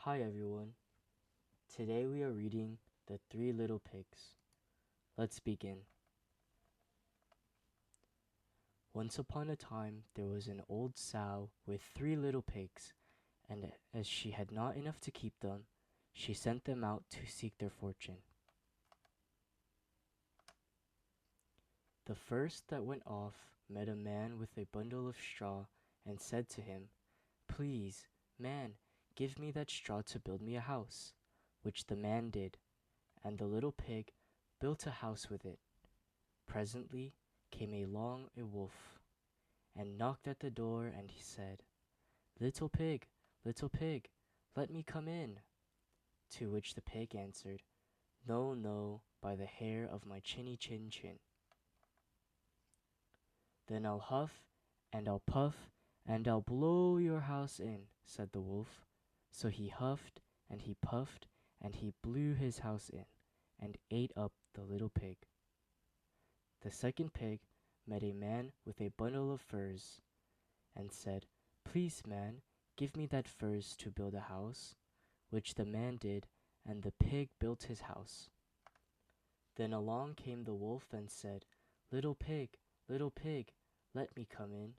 Hi everyone. Today we are reading The Three Little Pigs. Let's begin. Once upon a time there was an old sow with three little pigs, and as she had not enough to keep them, she sent them out to seek their fortune. The first that went off met a man with a bundle of straw and said to him, "Please, man, give me that straw to build me a house," which the man did, and the little pig built a house with it. Presently came along a wolf, and knocked at the door, and he said, "Little pig, let me come in." To which the pig answered, "No, no, by the hair of my chinny chin chin." "Then I'll huff, and I'll puff, and I'll blow your house in," said the wolf. So he huffed, and he puffed, and he blew his house in, and ate up the little pig. The second pig met a man with a bundle of furs, and said, "Please, man, give me that furs to build a house," which the man did, and the pig built his house. Then along came the wolf and said, little pig, let me come in."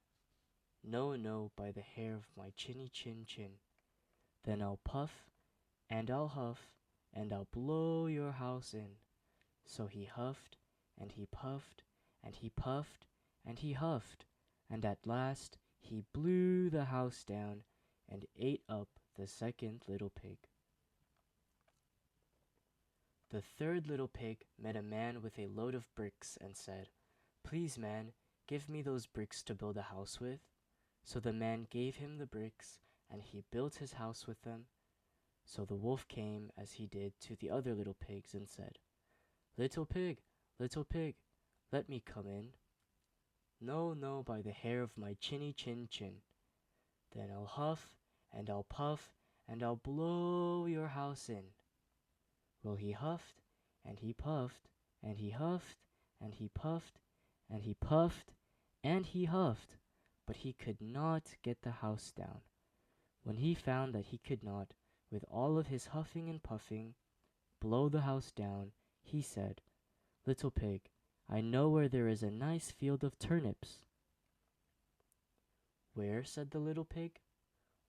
"No, no, by the hair of my chinny chin chin." "Then I'll puff, and I'll huff, and I'll blow your house in." So he huffed, and he puffed, and he puffed, and he huffed, and at last he blew the house down and ate up the second little pig. The third little pig met a man with a load of bricks and said, "Please, man, give me those bricks to build a house with." So the man gave him the bricks, and he built his house with them. So the wolf came as he did to the other little pigs and said, little pig, let me come in." "No, no, by the hair of my chinny chin chin." "Then I'll huff, and I'll puff, and I'll blow your house in." Well, he huffed, and he puffed, and he huffed, and he puffed, and he puffed, and he huffed, but he could not get the house down. When he found that he could not, with all of his huffing and puffing, blow the house down, he said, "Little pig, I know where there is a nice field of turnips." "Where?" said the little pig.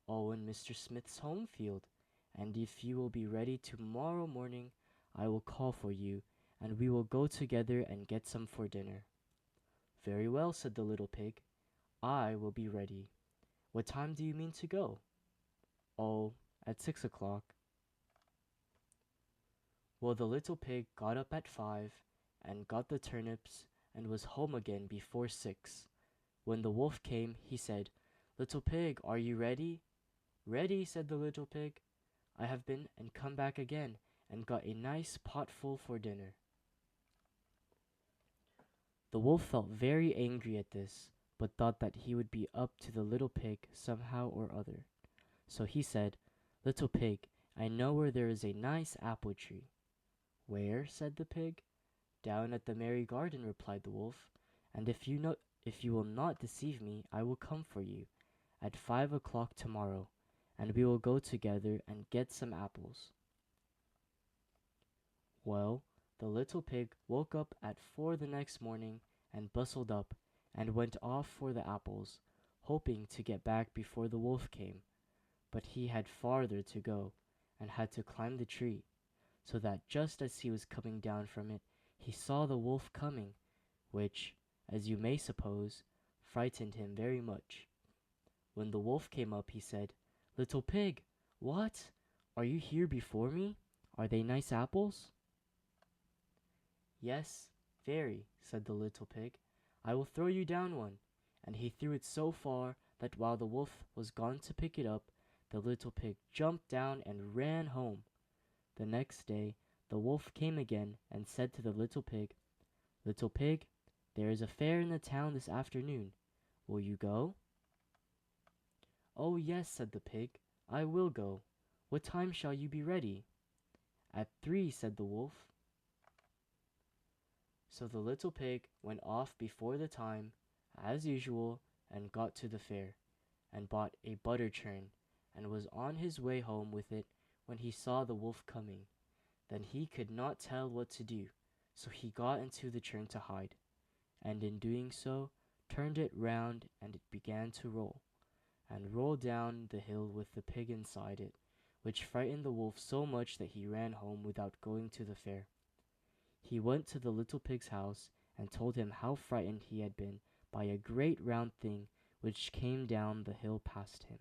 "Oh, in Mr. Smith's home field, and if you will be ready tomorrow morning, I will call for you, and we will go together and get some for dinner." "Very well," said the little pig. "I will be ready. What time do you mean to go?" "Oh, at 6 o'clock." Well, the little pig got up at 5, and got the turnips, and was home again before 6. When the wolf came, he said, "Little pig, are you ready?" "Ready," said the little pig. "I have been and come back again, and got a nice pot full for dinner." The wolf felt very angry at this, but thought that he would be up to the little pig somehow or other. So he said, "Little pig, I know where there is a nice apple tree." "Where?" said the pig. "Down at the merry garden," replied the wolf, "and if you will not deceive me, I will come for you at 5 o'clock tomorrow, and we will go together and get some apples." Well, the little pig woke up at 4 the next morning, and bustled up, and went off for the apples, hoping to get back before the wolf came. But he had farther to go, and had to climb the tree, so that just as he was coming down from it, he saw the wolf coming, which, as you may suppose, frightened him very much. When the wolf came up, he said, "Little pig, what? Are you here before me? Are they nice apples?" "Yes, very," said the little pig. "I will throw you down one." And he threw it so far that while the wolf was gone to pick it up, the little pig jumped down and ran home. The next day the wolf came again and said to the little pig, "Little pig, there is a fair in the town this afternoon. Will you go?" "Oh, yes," said the pig, "I will go. What time shall you be ready?" "At 3," said the wolf. So the little pig went off before the time, as usual, and got to the fair, and bought a butter churn, and was on his way home with it when he saw the wolf coming. Then he could not tell what to do, so he got into the churn to hide, and in doing so turned it round, and it began to roll, and roll down the hill with the pig inside it, which frightened the wolf so much that he ran home without going to the fair. He went to the little pig's house and told him how frightened he had been by a great round thing which came down the hill past him.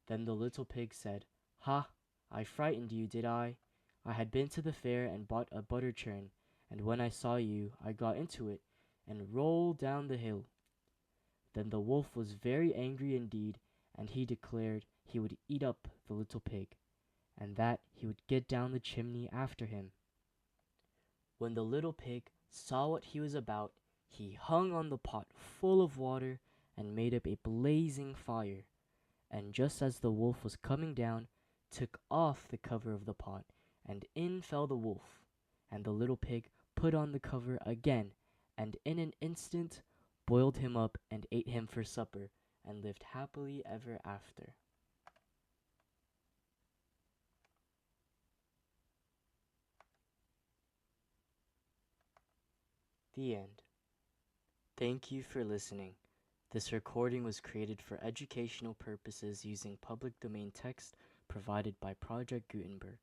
Then the little pig said, "Ha! I frightened you, did I? I had been to the fair and bought a butter churn, and when I saw you, I got into it, and rolled down the hill." Then the wolf was very angry indeed, and he declared he would eat up the little pig, and that he would get down the chimney after him. When the little pig saw what he was about, he hung on the pot full of water and made up a blazing fire, and just as the wolf was coming down, took off the cover of the pot, and in fell the wolf, and the little pig put on the cover again, and in an instant boiled him up and ate him for supper, and lived happily ever after. The end. Thank you for listening. This recording was created for educational purposes using public domain text provided by Project Gutenberg.